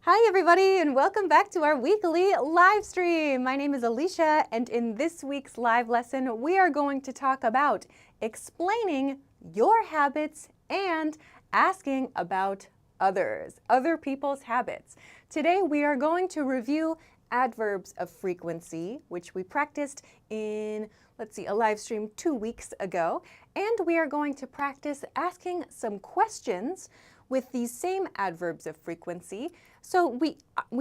Hi everybody and welcome back to our weekly live stream. My name is Alicia and in this week's live lesson we are going to talk about explaining your habits and asking about other people's habits. Today we are going to review adverbs of frequency, which we practiced in, a live stream 2 weeks ago, and we are going to practice asking some questions with these same adverbs of frequency, so we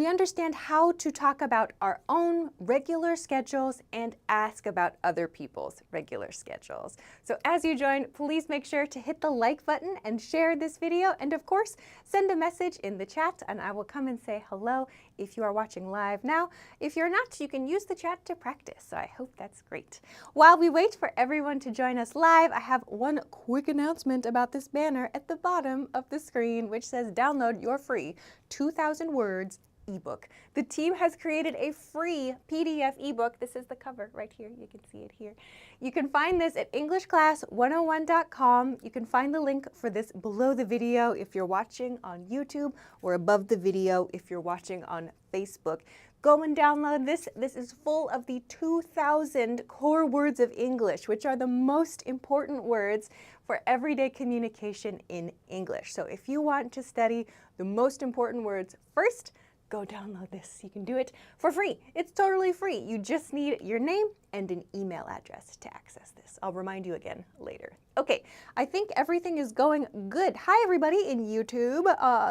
understand how to talk about our own regular schedules and ask about other people's regular schedules. So as you join, please make sure to hit the like button and share this video, and of course, send a message in the chat and I will come and say hello if you are watching live now. If you're not, you can use the chat to practice, so I hope that's great. While we wait for everyone to join us live, I have one quick announcement about this banner at the bottom of the screen, which says download your free 2,000 words ebook. The team has created a free PDF ebook. This is the cover right here. You can see it here. You can find this at EnglishClass101.com. You can find the link for this below the video if you're watching on YouTube, or above the video if you're watching on Facebook. Go and download this. This is full of the 2,000 core words of English, which are the most important words for everyday communication in English. So if you want to study the most important words first, go download this. You can do it for free. It's totally free. You just need your name and an email address to access this. I'll remind you again later. Okay, I think everything is going good. Hi everybody in YouTube.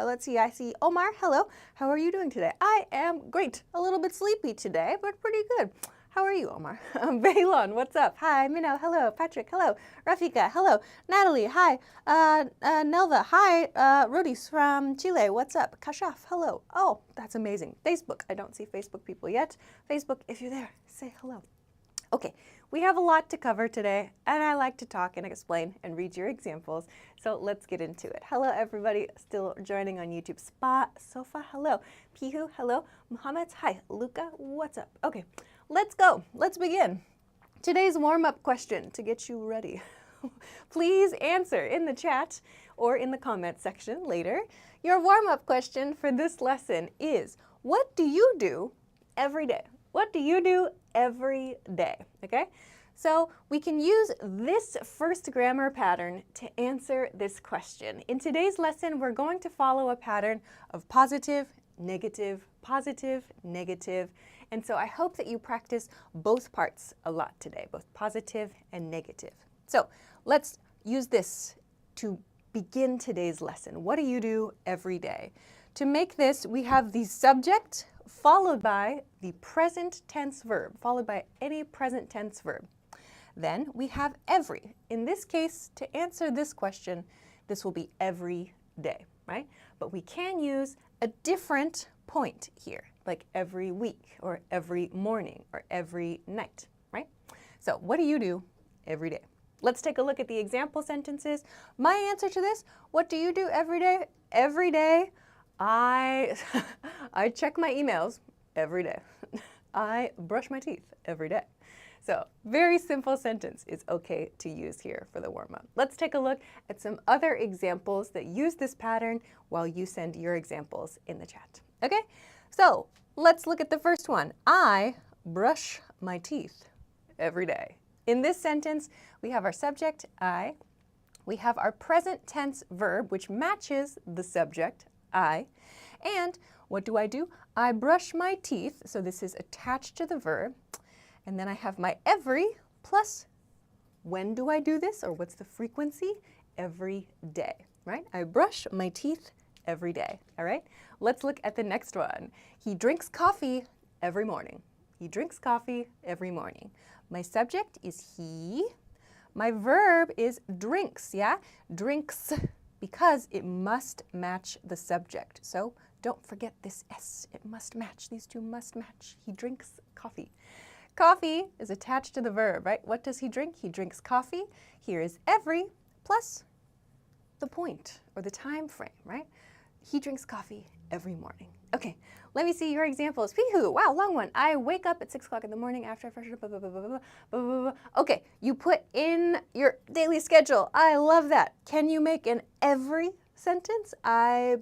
Let's see, I see Omar, hello. How are you doing today? I am great. A little bit sleepy today, but pretty good. How are you, Omar? Bailon, what's up? Hi, Minnow, hello. Patrick, hello. Rafika, hello. Natalie, hi. Nelva, hi. Rudis from Chile, what's up? Kashaf, hello. Oh, that's amazing. Facebook, I don't see Facebook people yet. Facebook, if you're there, say hello. Okay, we have a lot to cover today, and I like to talk and explain and read your examples, so let's get into it. Hello, everybody still joining on YouTube. Spa, Sofa, hello. Pihu, hello. Muhammad, hi. Luca, what's up? Okay, let's go. Let's begin. Today's warm-up question to get you ready. Please answer in the chat or in the comment section later. Your warm-up question for this lesson is, what do you do every day? What do you do every day? Okay, so we can use this first grammar pattern to answer this question. In today's lesson, we're going to follow a pattern of positive, negative, and so I hope that you practice both parts a lot today, both positive and negative. So let's use this to begin today's lesson. What do you do every day? To make this, we have the subject followed by the present tense verb, followed by any present tense verb. Then we have every. In this case, to answer this question, this will be every day, right? But we can use a different point here, like every week, or every morning, or every night, right? So what do you do every day? Let's take a look at the example sentences. My answer to this, what do you do every day? Every day, I check my emails every day. I brush my teeth every day. So very simple sentence is okay to use here for the warm-up. Let's take a look at some other examples that use this pattern while you send your examples in the chat. Okay, so let's look at the first one. I brush my teeth every day. In this sentence, we have our subject, I. We have our present tense verb, which matches the subject, I. And what do? I brush my teeth, so this is attached to the verb. And then I have my every plus when do I do this, or what's the frequency? Every day, right? I brush my teeth every day, all right? Let's look at the next one. He drinks coffee every morning. He drinks coffee every morning. My subject is he. My verb is drinks, yeah? Drinks, because it must match the subject. So don't forget this S. It must match. These two must match. He drinks coffee. Coffee is attached to the verb, right? What does he drink? He drinks coffee. Here is every plus the point or the time frame, right? He drinks coffee every morning. Okay, let me see your examples. Pihu, wow, long one. I wake up at 6 o'clock in the morning after I freshen up, blah, blah, blah, blah, blah, blah, blah, blah. Okay, you put in your daily schedule. I love that. Can you make an every sentence? I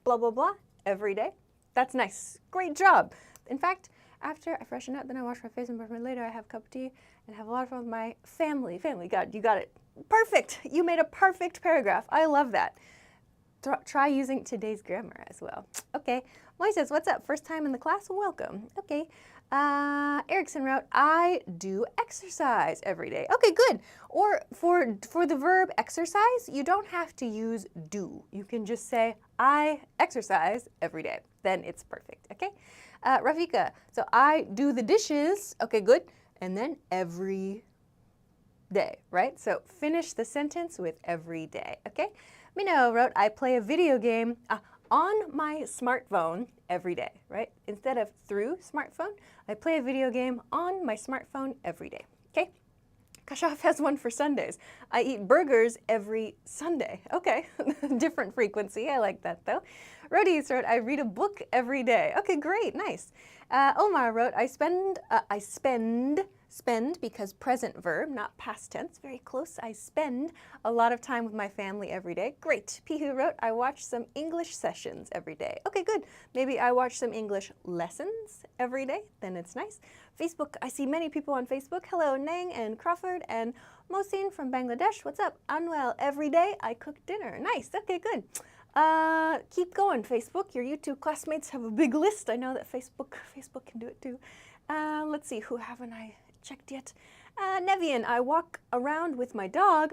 blah, blah, blah, every day. That's nice. Great job. In fact, after I freshen up, then I wash my face and brush my later, I have a cup of tea and have a lot of fun with my family. God, you got it. Perfect. You made a perfect paragraph. I love that. Try using today's grammar as well. Okay. Moy says, what's up? First time in the class? Welcome. Okay. Erickson wrote, I do exercise every day. Okay, good. Or for the verb exercise, you don't have to use do. You can just say, I exercise every day. Then it's perfect, okay? Rafika, so I do the dishes. Okay, good. And then every day, right? So finish the sentence with every day, okay? Mino wrote, I play a video game on my smartphone every day, right? Instead of through smartphone, I play a video game on my smartphone every day, okay? Kashaf has one for Sundays. I eat burgers every Sunday. Okay, different frequency. I like that though. Rhodis wrote, I read a book every day. Okay, great, nice. Omar wrote, I spend because present verb, not past tense, very close. I spend a lot of time with my family every day. Great. Pihu wrote, I watch some English sessions every day. Okay, good. Maybe I watch some English lessons every day. Then it's nice. Facebook, I see many people on Facebook. Hello, Nang and Crawford and Mohsin from Bangladesh. What's up? Anwel, every day I cook dinner. Nice. Okay, good. Keep going, Facebook. Your YouTube classmates have a big list. I know that Facebook can do it too. Let's see, who haven't I checked yet? Nevian, I walk around with my dog.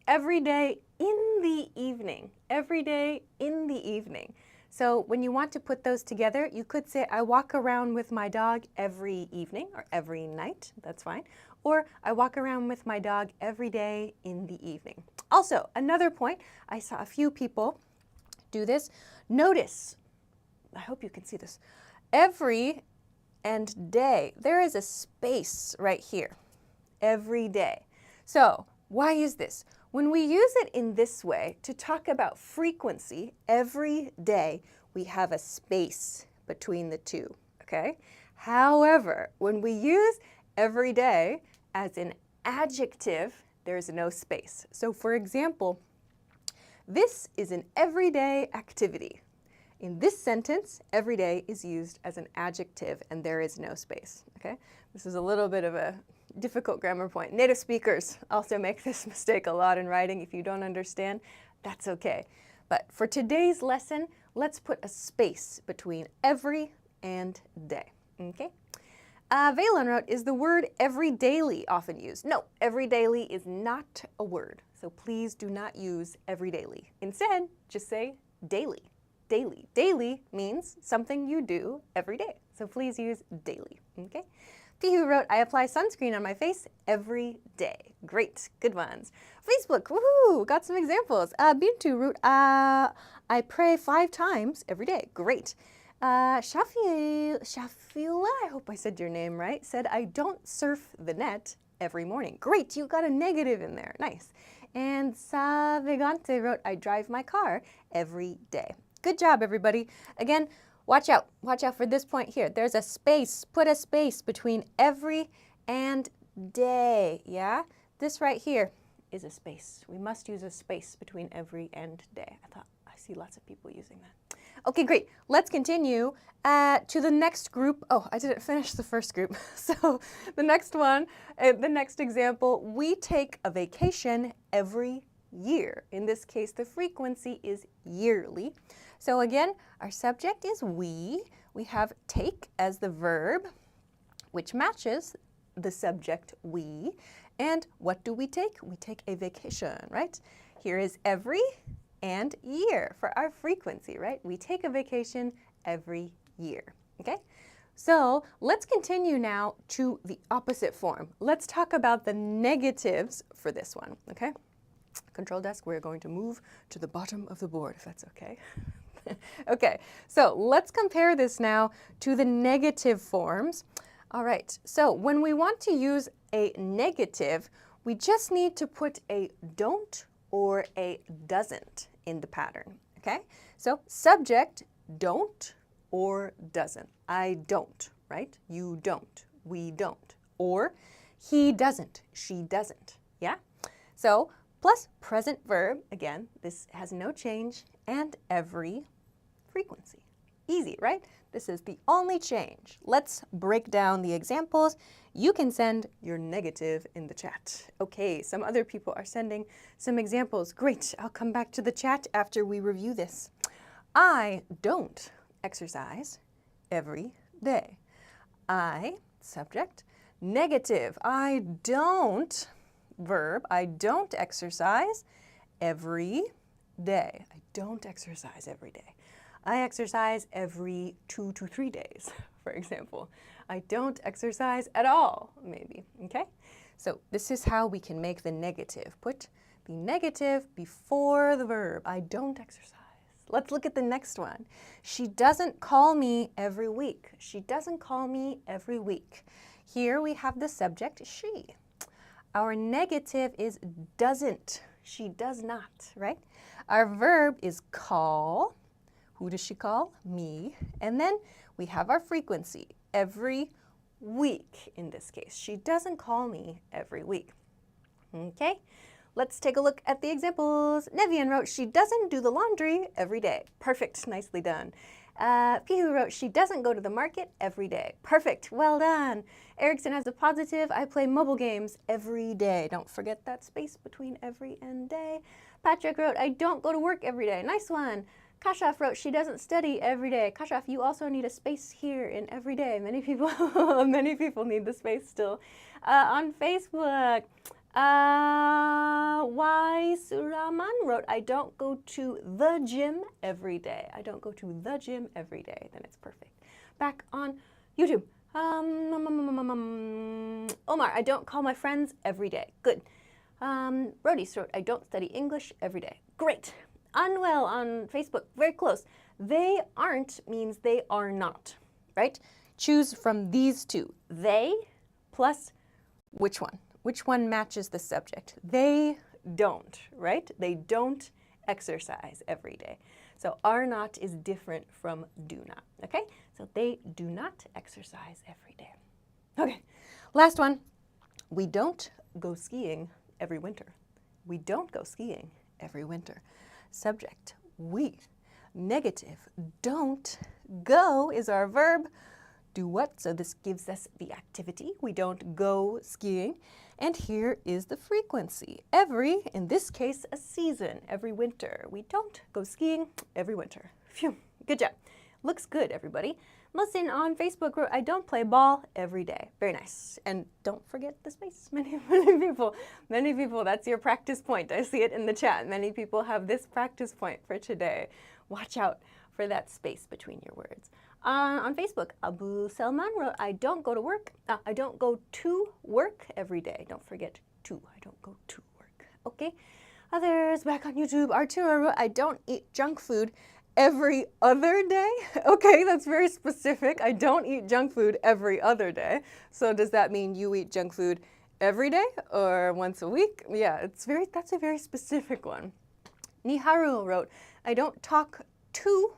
Every day in the evening. Every day in the evening. So when you want to put those together, you could say, I walk around with my dog every evening or every night. That's fine. Or I walk around with my dog every day in the evening. Also, another point, I saw a few people do this. Notice, I hope you can see this, every and day. There is a space right here, every day. So why is this? When we use it in this way to talk about frequency, every day, we have a space between the two, okay? However, when we use every day as an adjective, there's no space. So for example, this is an everyday activity. In this sentence, every day is used as an adjective and there is no space, okay? This is a little bit of a difficult grammar point. Native speakers also make this mistake a lot in writing. If you don't understand, that's okay. But for today's lesson, let's put a space between every and day, okay? Valen wrote, is the word everydayly often used? No, everydayly is not a word. So please do not use everydayly. Instead, just say daily. Daily. Daily means something you do every day. So please use daily, okay? Pihu wrote, I apply sunscreen on my face every day. Great, good ones. Facebook, woohoo, got some examples. Bintu wrote, I pray 5 times every day. Great. Shafila, I hope I said your name right, said, I don't surf the net every morning. Great, you got a negative in there. Nice. And Savegante wrote, I drive my car every day. Good job, everybody. Again, watch out for this point here. There's a space, put a space between every and day, yeah? This right here is a space. We must use a space between every and day. I see lots of people using that. Okay, great. Let's continue to the next group. Oh, I didn't finish the first group. So the next one, the next example, we take a vacation every year. In this case, the frequency is yearly. So again, our subject is we. We have take as the verb, which matches the subject we. And what do we take? We take a vacation, right? Here is every and year for our frequency, right? We take a vacation every year, okay? So let's continue now to the opposite form. Let's talk about the negatives for this one, okay? Control desk, we're going to move to the bottom of the board, if that's okay. Okay, so let's compare this now to the negative forms. All right, so when we want to use a negative, we just need to put a don't or a doesn't in the pattern, okay? So subject, don't or doesn't. I don't, right? You don't, we don't. Or he doesn't, she doesn't, yeah? So plus present verb, again, this has no change, and every frequency. Easy, right? This is the only change. Let's break down the examples. You can send your negative in the chat. Okay, some other people are sending some examples. Great, I'll come back to the chat after we review this. I don't exercise every day. I, subject, negative. I don't, verb, I don't exercise every day. I don't exercise every day. I exercise every 2 to 3 days, for example. I don't exercise at all, maybe, okay? So this is how we can make the negative. Put the negative before the verb. I don't exercise. Let's look at the next one. She doesn't call me every week. She doesn't call me every week. Here we have the subject, she. Our negative is doesn't. She does not, right? Our verb is call. Who does she call? Me. And then we have our frequency, every week in this case. She doesn't call me every week. Okay, let's take a look at the examples. Nevian wrote, she doesn't do the laundry every day. Perfect, nicely done. Pihu wrote, she doesn't go to the market every day. Perfect, well done. Erickson has a positive, I play mobile games every day. Don't forget that space between every and day. Patrick wrote, I don't go to work every day. Nice one. Kashaf wrote, she doesn't study every day. Kashaf, you also need a space here in every day. Many people need the space still. On Facebook, Y. Suraman wrote, I don't go to the gym every day. I don't go to the gym every day. Then it's perfect. Back on YouTube. Omar, I don't call my friends every day. Good. Brody wrote, I don't study English every day. Great. Unwell on Facebook, very close. They aren't means they are not, right? Choose from these two. They plus which one? Which one matches the subject? They don't, right? They don't exercise every day. So are not is different from do not, okay? So they do not exercise every day. Okay, last one. We don't go skiing every winter. We don't go skiing every winter. Subject, we. Negative, don't. Go is our verb. Do what? So this gives us the activity. We don't go skiing. And here is the frequency. Every, in this case, a season, every winter. We don't go skiing every winter. Phew, good job. Looks good, everybody. Musin on Facebook wrote, I don't play ball every day. Very nice. And don't forget the space. Many people, that's your practice point. I see it in the chat. Many people have this practice point for today. Watch out for that space between your words. On Facebook, Abu Selman wrote, I don't go to work. I don't go to work every day. Don't forget to. I don't go to work. Okay. Others back on YouTube, Arturo wrote, I don't eat junk food every other day? Okay, that's very specific. I don't eat junk food every other day. So does that mean you eat junk food every day or once a week? Yeah, that's a very specific one. Niharu wrote, I don't talk to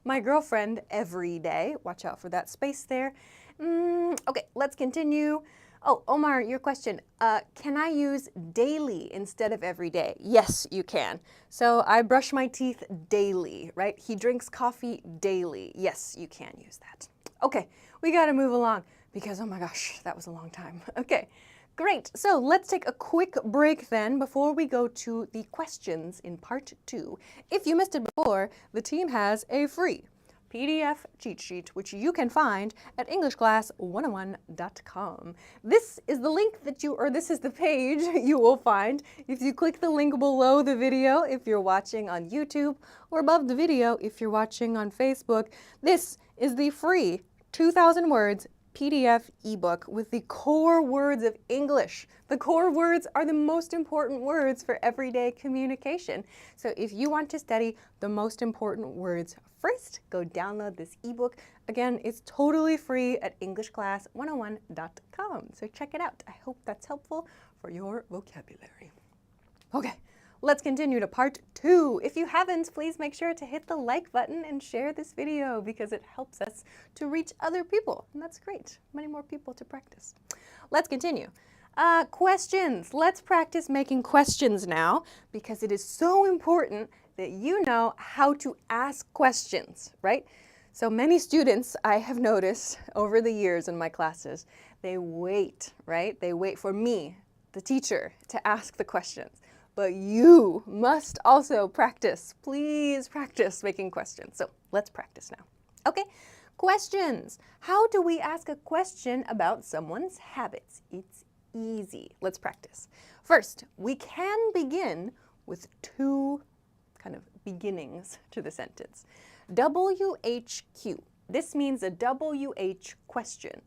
my girlfriend every day. Watch out for that space there. Okay, let's continue. Oh, Omar, your question. Can I use daily instead of every day? Yes, you can. So I brush my teeth daily, right? He drinks coffee daily. Yes, you can use that. Okay, we gotta move along because, oh my gosh, that was a long time. Okay, great. So let's take a quick break then before we go to the questions in part 2. If you missed it before, the team has a free PDF cheat sheet, which you can find at EnglishClass101.com. This is the link that this is the page you will find if you click the link below the video if you're watching on YouTube, or above the video if you're watching on Facebook. This is the free 2,000 words PDF ebook with the core words of English. The core words are the most important words for everyday communication. So if you want to study the most important words first, go download this ebook. Again, it's totally free at EnglishClass101.com. So check it out. I hope that's helpful for your vocabulary. Okay. Let's continue to part 2. If you haven't, please make sure to hit the like button and share this video because it helps us to reach other people. And that's great. Many more people to practice. Let's continue. Questions. Let's practice making questions now because it is so important that you know how to ask questions, right? So many students I have noticed over the years in my classes, they wait, right? They wait for me, the teacher, to ask the questions. But you must also practice. Please practice making questions. So let's practice now. Okay, questions. How do we ask a question about someone's habits? It's easy. Let's practice. First, we can begin with two kind of beginnings to the sentence. WHQ. This means a WH question.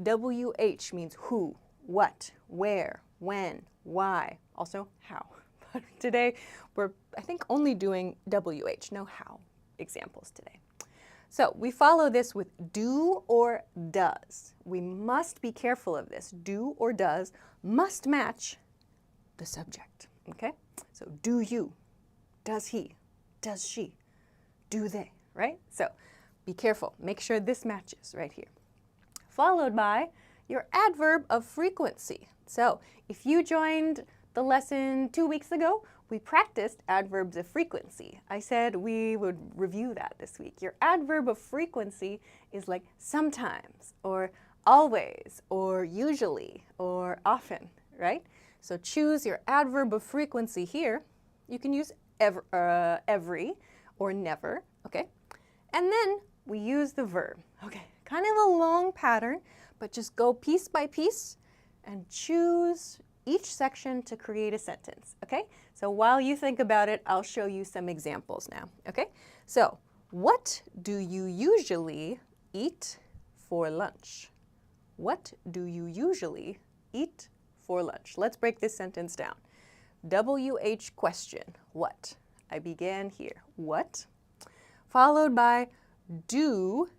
WH means who, what, where, when, why, also how. But today we're, I think, only doing WH, no how examples today. So we follow this with do or does. We must be careful of this. Do or does must match the subject, okay? So do you, does he, does she, do they, right? So be careful. Make sure this matches right here. Followed by your adverb of frequency. So if you joined the lesson 2 weeks ago, we practiced adverbs of frequency. I said we would review that this week. Your adverb of frequency is like sometimes, or always, or usually, or often, right? So choose your adverb of frequency here. You can use every or never, okay? And then we use the verb, okay? Kind of a long pattern, but just go piece by piece and choose each section to create a sentence, okay? So while you think about it, I'll show you some examples now, okay? So, what do you usually eat for lunch? What do you usually eat for lunch? Let's break this sentence down. WH question, what? I began here, what? Followed by do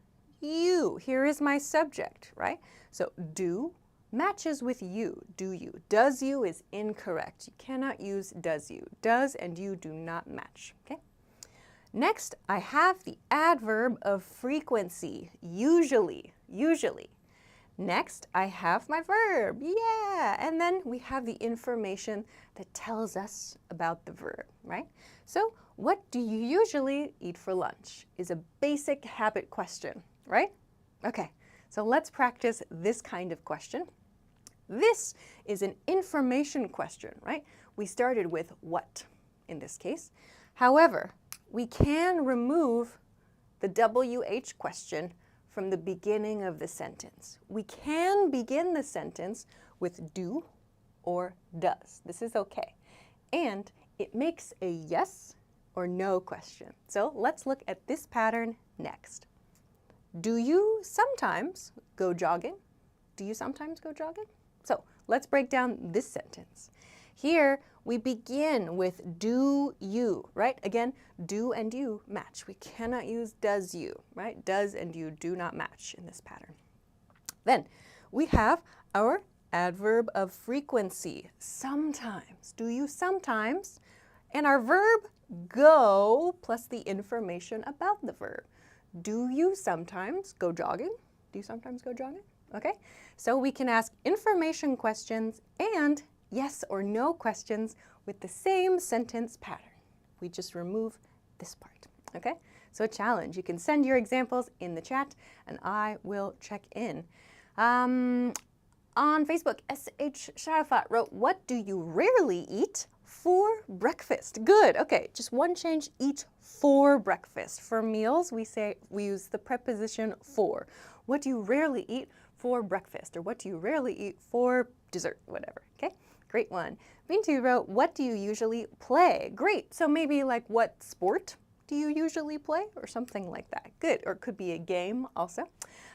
you. Here is my subject, right? So do matches with you, do you. Does you is incorrect. You cannot use does you. Does and you do not match, okay? Next, I have the adverb of frequency, usually, usually. Next, I have my verb, yeah, and then we have the information that tells us about the verb, right? So, what do you usually eat for lunch is a basic habit question, right? Okay, so let's practice this kind of question. This is an information question, right? We started with what in this case. However, we can remove the WH question from the beginning of the sentence. We can begin the sentence with do or does. This is okay. And it makes a yes or no question. So let's look at this pattern next. Do you sometimes go jogging? Do you sometimes go jogging? So let's break down this sentence. Here we begin with do you, right? Again, do and you match. We cannot use does you, right? Does and you do not match in this pattern. Then we have our adverb of frequency, sometimes. Do you sometimes? And our verb go plus the information about the verb. Do you sometimes go jogging? Do you sometimes go jogging? Okay, so we can ask information questions and yes or no questions with the same sentence pattern. We just remove this part, okay? So a challenge. You can send your examples in the chat and I will check in. On Facebook, SH Sharafat wrote, what do you rarely eat for breakfast? Good, okay, just one change, eat for breakfast. For meals, we use the preposition for. What do you rarely eat for breakfast? Or what do you rarely eat for dessert? Whatever, okay? Great one. Bintu wrote, what do you usually play? Great, so maybe like what sport do you usually play? Or something like that. Good, or it could be a game also.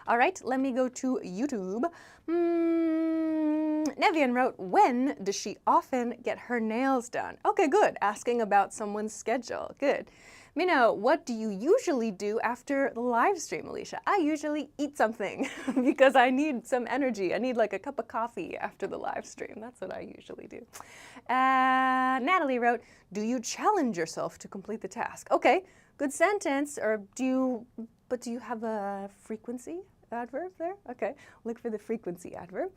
All right, let me go to YouTube. Nevian wrote, when does she often get her nails done? Okay, good, asking about someone's schedule, good. Mino, what do you usually do after the live stream, Alicia? I usually eat something because I need some energy. I need like a cup of coffee after the live stream. That's what I usually do. Natalie wrote, do you challenge yourself to complete the task? Okay, good sentence. Or do you have a frequency adverb there? Okay, look for the frequency adverb.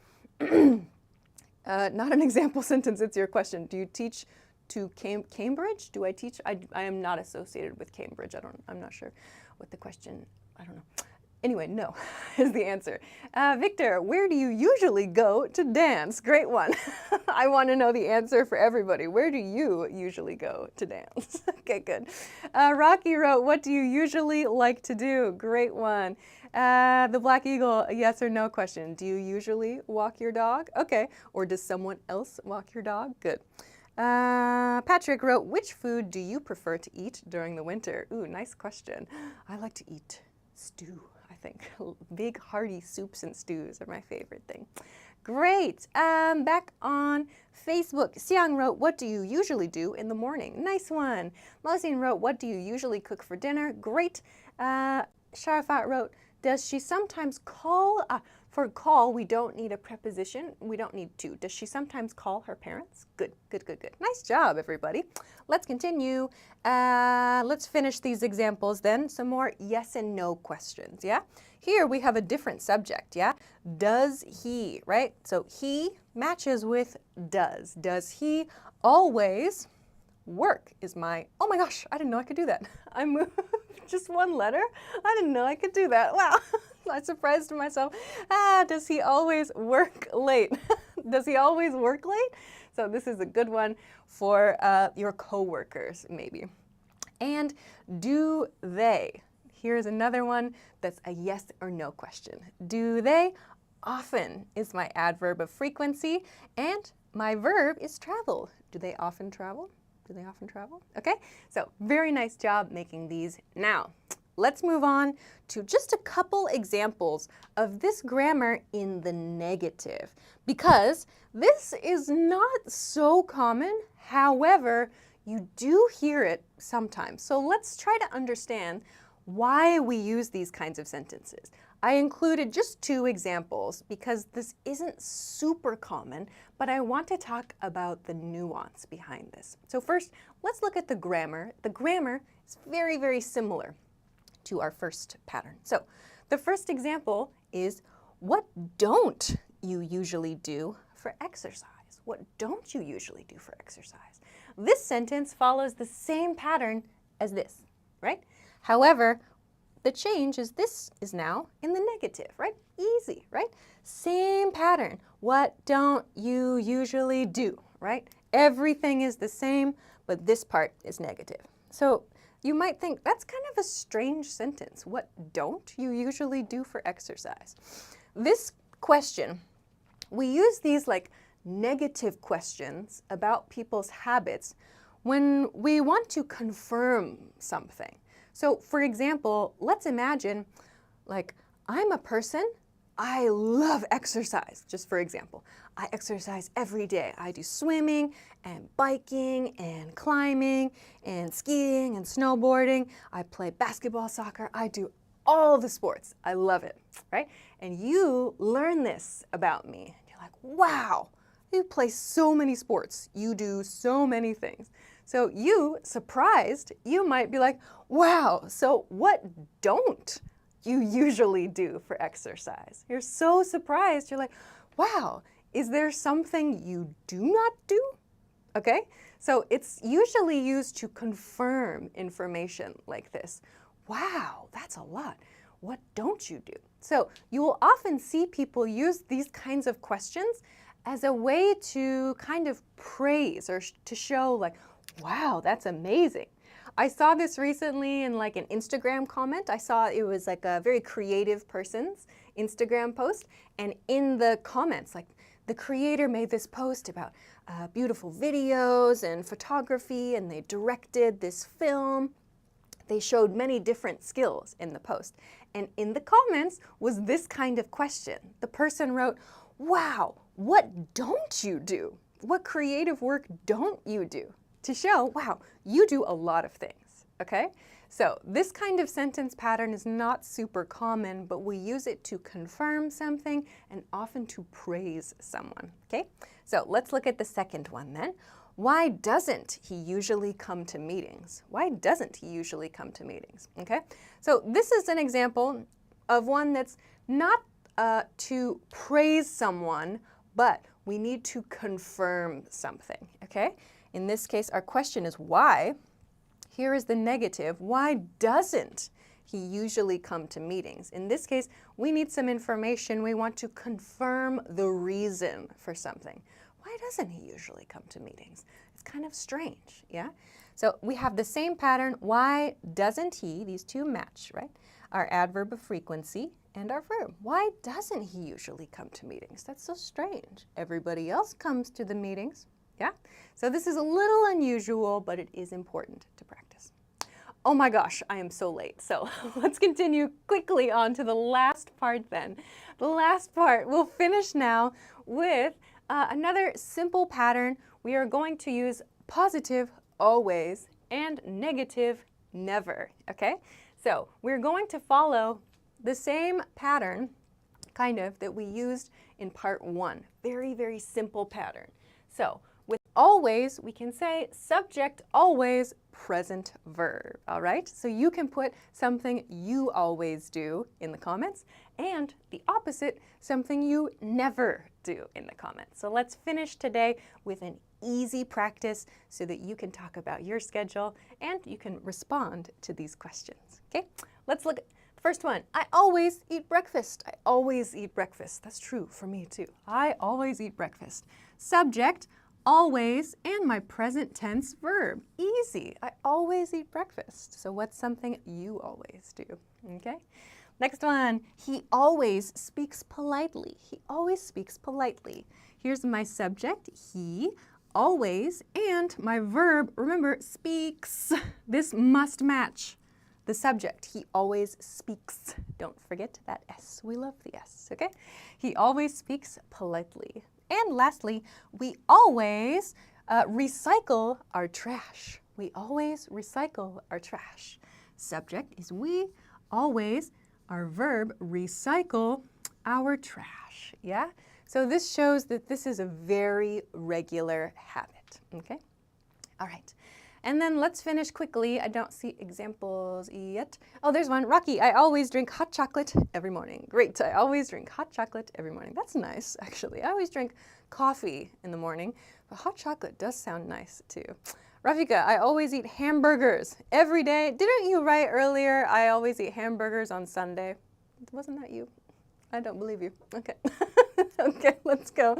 Not an example sentence, it's your question. Do you teach to Cambridge? Do I teach? I am not associated with Cambridge. I'm not sure what the question, I don't know. Anyway, no is the answer. Victor, where do you usually go to dance? Great one. I want to know the answer for everybody. Where do you usually go to dance? Okay, good. Rocky wrote, what do you usually like to do? Great one. The Black Eagle, a yes or no question. Do you usually walk your dog? Okay. Or does someone else walk your dog? Good. Patrick wrote, which food do you prefer to eat during the winter? Ooh, nice question. I like to eat stew, I think. Big hearty soups and stews are my favorite thing. Great. Back on Facebook, Xiang wrote, what do you usually do in the morning? Nice one. Mosin wrote, what do you usually cook for dinner? Great. Sharafat wrote, does she sometimes call? For call, we don't need a preposition. We don't need to. Does she sometimes call her parents? Good, good, good, good. Nice job, everybody. Let's continue. Let's finish these examples then. Some more yes and no questions, yeah? Here we have a different subject, yeah? Does he, right? So he matches with does. Does he always work is my, oh my gosh, I didn't know I could do that. I moved just one letter. I didn't know I could do that. Wow. I surprised myself. Does he always work late? Does he always work late? So this is a good one for your coworkers, maybe. And do they? Here's another one that's a yes or no question. Do they? Often is my adverb of frequency, and my verb is travel. Do they often travel? Do they often travel? Okay, so very nice job making these. Now, let's move on to just a couple examples of this grammar in the negative, because this is not so common. However, you do hear it sometimes. So let's try to understand why we use these kinds of sentences. I included just 2 examples because this isn't super common, but I want to talk about the nuance behind this. So first, let's look at the grammar. The grammar is very, very similar to our first pattern. So the first example is, what don't you usually do for exercise? What don't you usually do for exercise? This sentence follows the same pattern as this, right? However, the change is this is now in the negative, right? Easy, right? Same pattern. What don't you usually do, right? Everything is the same, but this part is negative. So you might think that's kind of a strange sentence. What don't you usually do for exercise? This question, we use these like negative questions about people's habits when we want to confirm something. So for example, let's imagine like I'm a person, I love exercise, just for example. I exercise every day. I do swimming and biking and climbing and skiing and snowboarding. I play basketball, soccer. I do all the sports. I love it, right? And you learn this about me. You're like, wow, you play so many sports. You do so many things. So you, surprised, you might be like, wow, so what don't you usually do for exercise? You're so surprised. You're like, wow, is there something you do not do? Okay, so it's usually used to confirm information like this. Wow, that's a lot. What don't you do? So you will often see people use these kinds of questions as a way to kind of praise or to show like, wow, that's amazing. I saw this recently in like an Instagram comment. I saw it was like a very creative person's Instagram post, and in the comments, like the creator made this post about beautiful videos and photography, and they directed this film. They showed many different skills in the post. And in the comments was this kind of question. The person wrote, wow, what don't you do? What creative work don't you do? To show, wow, you do a lot of things, okay? So this kind of sentence pattern is not super common, but we use it to confirm something and often to praise someone, okay? So let's look at the second one then. Why doesn't he usually come to meetings? Why doesn't he usually come to meetings, okay? So this is an example of one that's not to praise someone, but we need to confirm something, okay? In this case, our question is why. Here is the negative. Why doesn't he usually come to meetings? In this case, we need some information. We want to confirm the reason for something. Why doesn't he usually come to meetings? It's kind of strange, yeah? So we have the same pattern. Why doesn't he? These two match, right? Our adverb of frequency and our verb. Why doesn't he usually come to meetings? That's so strange. Everybody else comes to the meetings, yeah? So this is a little unusual, but it is important to practice. Oh my gosh, I am so late. So let's continue quickly on to the last part then. The last part, we'll finish now with another simple pattern. We are going to use positive always and negative never, okay? So we're going to follow the same pattern, kind of, that we used in part 1. Very, very simple pattern. So with always, we can say subject always, present verb, all right? So you can put something you always do in the comments and the opposite, something you never do in the comments. So let's finish today with an easy practice so that you can talk about your schedule and you can respond to these questions, okay? Let's look at the first one. I always eat breakfast. I always eat breakfast. That's true for me too. I always eat breakfast. Subject, always, and my present tense verb. Easy. I always eat breakfast. So what's something you always do? Okay? Next one. He always speaks politely. He always speaks politely. Here's my subject, he, always, and my verb, remember, speaks. This must match the subject. He always speaks. Don't forget that S. We love the S, okay? He always speaks politely. And lastly, we always recycle our trash. We always recycle our trash. Subject is we, always, our verb, recycle our trash, yeah? So this shows that this is a very regular habit, okay? All right. And then let's finish quickly. I don't see examples yet. Oh, there's one. Rocky, I always drink hot chocolate every morning. Great, I always drink hot chocolate every morning. That's nice, actually. I always drink coffee in the morning, but hot chocolate does sound nice too. Rafika, I always eat hamburgers every day. Didn't you write earlier, I always eat hamburgers on Sunday? Wasn't that you? I don't believe you. Okay. Okay, let's go.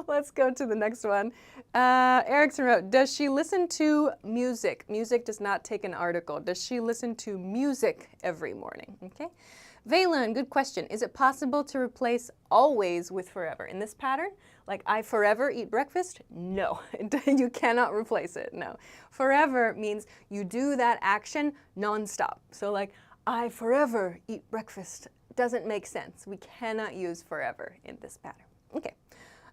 Let's go to the next one. Erickson wrote, does she listen to music? Music does not take an article. Does she listen to music every morning? Okay. Valen, good question. Is it possible to replace always with forever? In this pattern, like I forever eat breakfast? No, you cannot replace it, no. Forever means you do that action nonstop. So like, I forever eat breakfast. Doesn't make sense. We cannot use forever in this pattern. Okay.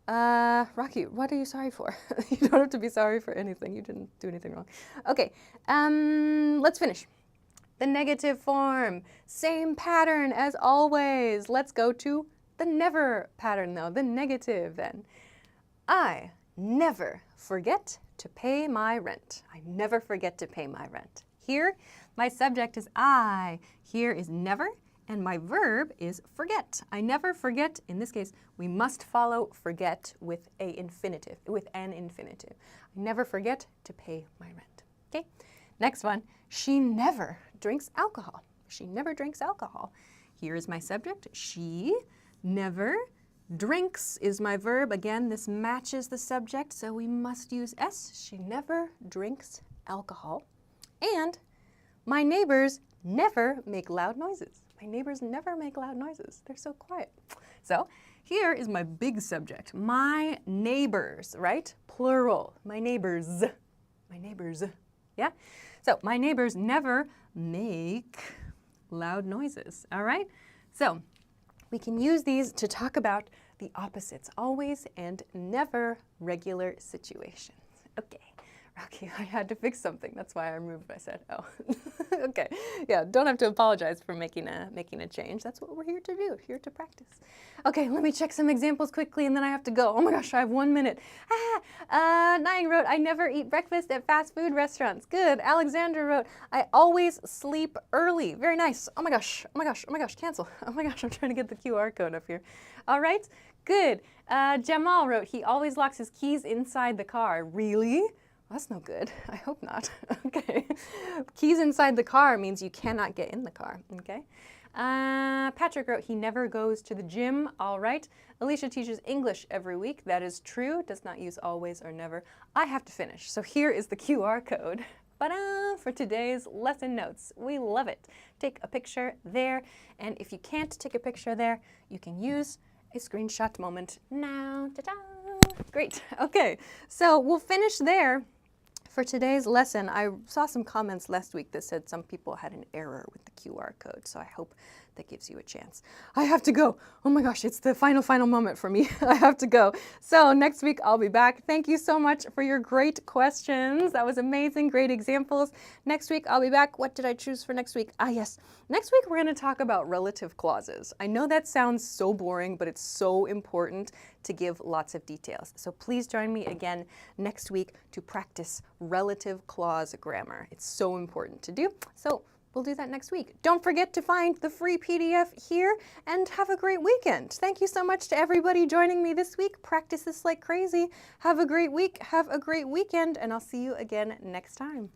Rocky, what are you sorry for? You don't have to be sorry for anything. You didn't do anything wrong. Okay. Let's finish. The negative form. Same pattern as always. Let's go to the never pattern though. The negative then. I never forget to pay my rent. I never forget to pay my rent. Here, my subject is I. Here is never. And my verb is forget. I never forget. In this case, we must follow forget with an infinitive. I never forget to pay my rent. Okay. Next one. She never drinks alcohol. She never drinks alcohol. Here is my subject. She never drinks is my verb. Again, this matches the subject, so we must use S. She never drinks alcohol. And my neighbors never make loud noises. My neighbors never make loud noises. They're so quiet. So here is my big subject. My neighbors, right? Plural. My neighbors. My neighbors. Yeah? So my neighbors never make loud noises. All right? So we can use these to talk about the opposites. Always and never regular situations. Okay. Rocky, I had to fix something. That's why I removed what I said. Oh, okay. Yeah, don't have to apologize for making a change. That's what we're here to do, here to practice. Okay, let me check some examples quickly and then I have to go. Oh my gosh, I have 1 minute. Nying wrote, I never eat breakfast at fast food restaurants. Good. Alexander wrote, I always sleep early. Very nice. Oh my gosh, oh my gosh, oh my gosh, cancel. Oh my gosh, I'm trying to get the QR code up here. All right, good. Jamal wrote, he always locks his keys inside the car. Really? That's no good. I hope not. Okay. Keys inside the car means you cannot get in the car. Okay. Patrick wrote, he never goes to the gym. All right. Alicia teaches English every week. That is true. Does not use always or never. I have to finish. So here is the QR code. For today's lesson notes. We love it. Take a picture there. And if you can't take a picture there, you can use a screenshot moment now. Ta-da! Great. Okay. So we'll finish there. For today's lesson, I saw some comments last week that said some people had an error with the QR code, so I hope that gives you a chance. I have to go. Oh my gosh, it's the final moment for me. I have to go. So next week I'll be back. Thank you so much for your great questions. That was amazing, great examples. Next week I'll be back. What did I choose for next week? Yes. Next week we're going to talk about relative clauses. I know that sounds so boring, but it's so important to give lots of details. So please join me again next week to practice relative clause grammar. It's so important to do. So we'll do that next week. Don't forget to find the free PDF here and have a great weekend. Thank you so much to everybody joining me this week. Practice this like crazy. Have a great week, have a great weekend, and I'll see you again next time.